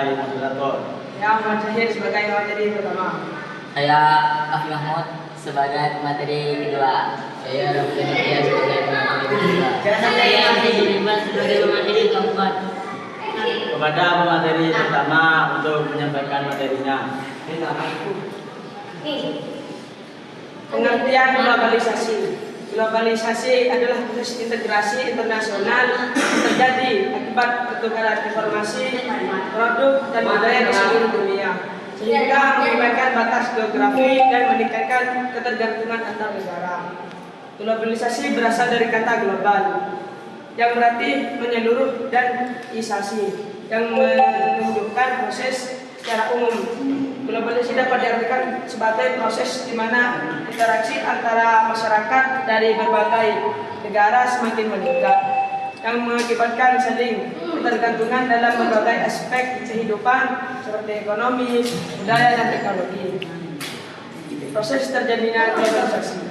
sebagai moderator. Yang Muhammad Syahir sebagai materi pertama. Saya Afi Mahmud sebagai materi kedua. Saya Raffi Nurdia sebagai materi kedua. Saya Afi Juliman sebagai materi keempat. Kepada pemateri pertama untuk menyampaikan materinya. Pengertian globalisasi. Globalisasi adalah proses integrasi internasional yang terjadi akibat pertukaran informasi, produk, dan budaya di seluruh dunia, sehingga menghilangkan batas geografi dan meningkatkan ketergantungan antar negara. Globalisasi berasal dari kata global, yang berarti menyeluruh, dan isasi, yang menunjukkan proses secara umum. Globalisasi dapat diartikan sebagai proses di mana interaksi antara masyarakat dari berbagai negara semakin meningkat, yang mengakibatkan saling ketergantungan dalam berbagai aspek kehidupan seperti ekonomi, budaya, dan teknologi. Proses terjadinya globalisasi.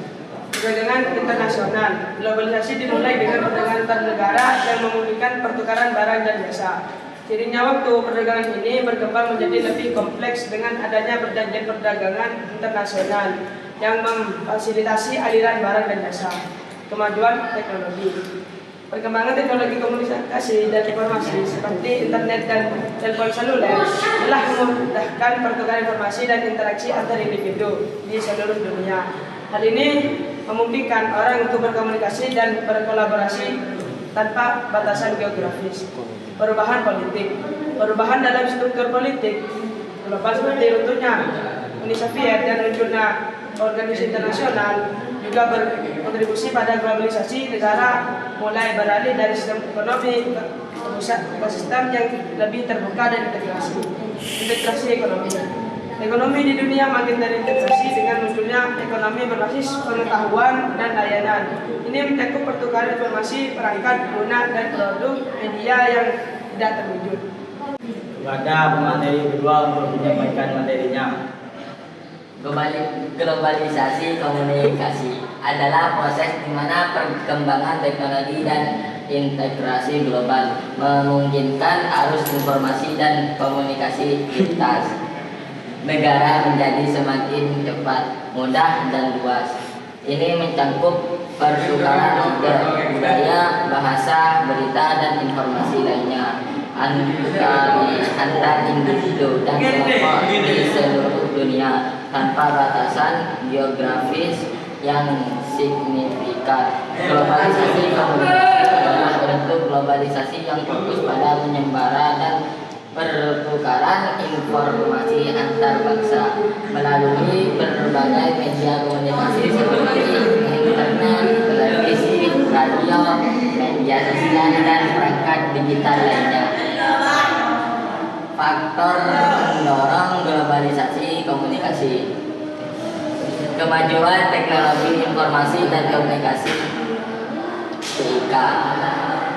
Perdagangan internasional. Globalisasi dimulai dengan perdagangan antar negara yang memungkinkan pertukaran barang dan jasa. Seiringnya waktu, perdagangan ini berkembang menjadi lebih kompleks dengan adanya perjanjian perdagangan internasional yang memfasilitasi aliran barang dan jasa. Kemajuan teknologi. Perkembangan teknologi komunikasi dan informasi seperti internet dan telepon seluler telah memudahkan pertukaran informasi dan interaksi antar individu di seluruh dunia. Hal ini memungkinkan orang untuk berkomunikasi dan berkolaborasi tanpa batasan geografis. Perubahan politik. Perubahan dalam struktur politik global seperti runtuhnya Uni Soviet dan munculnya organisasi internasional juga berkontribusi pada globalisasi. Negara mulai beralih dari sistem ekonomi ke sistem yang lebih terbuka dan integrasi. Integrasi ekonomi. Ekonomi di dunia makin terintegrasi dengan munculnya ekonomi berbasis pengetahuan dan layanan. Ini mencakup pertukaran informasi, perangkat, guna, dan produk media yang tidak terwujud. Kepada pemateri kedua untuk menyampaikan materinya. Globalisasi komunikasi adalah proses di mana perkembangan teknologi dan integrasi global memungkinkan arus informasi dan komunikasi lintas negara menjadi semakin cepat, mudah, dan luas. Ini mencakup pertukaran budaya, bahasa, berita, dan informasi lainnya antar individu dan kelompok di seluruh dunia tanpa batasan geografis yang signifikan. Globalisasi komunikasi adalah bentuk globalisasi yang fokus pada penyebaran dan pertukaran informasi antar bangsa melalui berbagai media komunikasi seperti internet, televisi, radio, media sosial, dan perangkat digital lainnya. Faktor pendorong globalisasi komunikasi. Kemajuan teknologi informasi dan komunikasi TIK,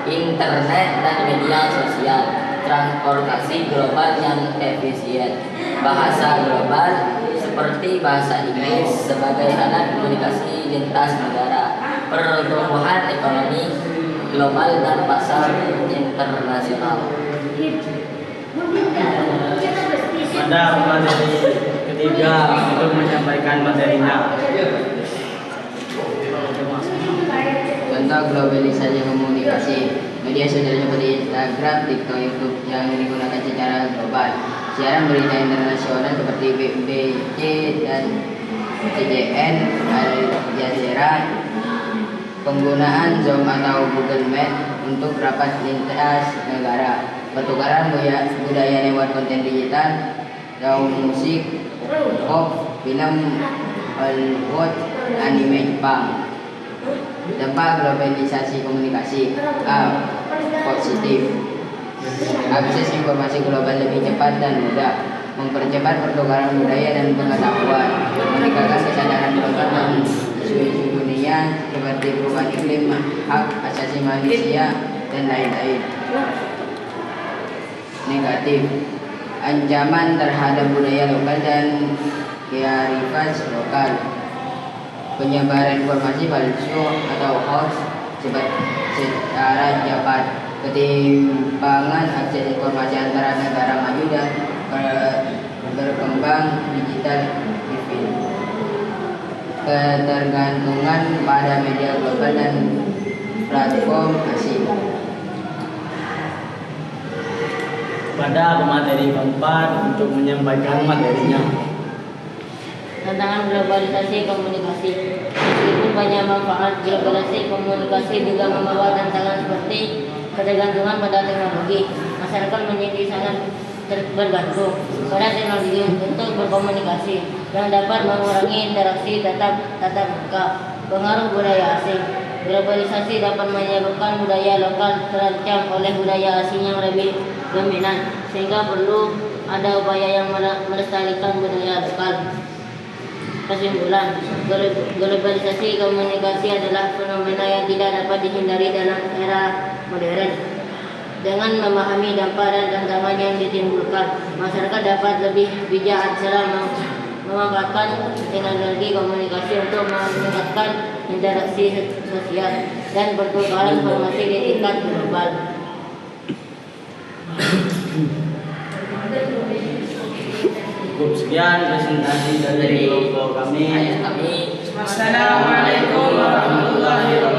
internet dan media sosial, transportasi global yang efisien, bahasa global seperti bahasa Inggris sebagai alat komunikasi lintas negara, pertumbuhan ekonomi global dan pasar internasional. Pada pemateri ketiga untuk menyampaikan materinya. Contoh globalisasi komunikasi. Media sosial seperti Instagram, TikTok, YouTube yang digunakan secara global. Siaran berita internasional seperti BBC dan CGN, Al Jazeera. Penggunaan Zoom atau Google Meet untuk rapat lintas negara. Pertukaran budaya lewat konten digital, daun musik, pop, film, Hollywood, anime Jepang. Dampak globalisasi komunikasi. A. Positif. Akses informasi global lebih cepat dan mudah, mempercepat pertukaran budaya dan pengetahuan, meningkatkan kesadaran global dan isu-isu dunia seperti perubahan iklim, hak asasi manusia, dan lain-lain. Negatif. Ancaman terhadap budaya lokal dan kearifan lokal. Penyebaran informasi palsu atau hoax secara cepat, ketimpangan akses informasi antara negara maju dan berkembang digital ketergantungan pada media global dan platform asing. Pada pemateri keempat untuk menyampaikan materinya. Tantangan globalisasi komunikasi. Meskipun banyak manfaat, globalisasi komunikasi juga membawa tantangan seperti ketergantungan pada teknologi. Masyarakat menjadi sangat bergantung pada teknologi untuk berkomunikasi yang dapat mengurangi interaksi tatap muka. Pengaruh budaya asing. Globalisasi dapat menyebabkan budaya lokal terancam oleh budaya asing yang lebih dominan, sehingga perlu ada upaya yang melestarikan budaya lokal. Kesimpulan, globalisasi komunikasi adalah fenomena yang tidak dapat dihindari dalam era modern. Dengan memahami dampak dan tantangan yang ditimbulkan, masyarakat dapat lebih bijak dalam memanfaatkan teknologi komunikasi untuk meningkatkan interaksi sosial dan pertukaran informasi di tingkat global. Cukup sekian presentasi dari kelompok kami. Ayah kami. Wassalamualaikum warahmatullahi wabarakatuh.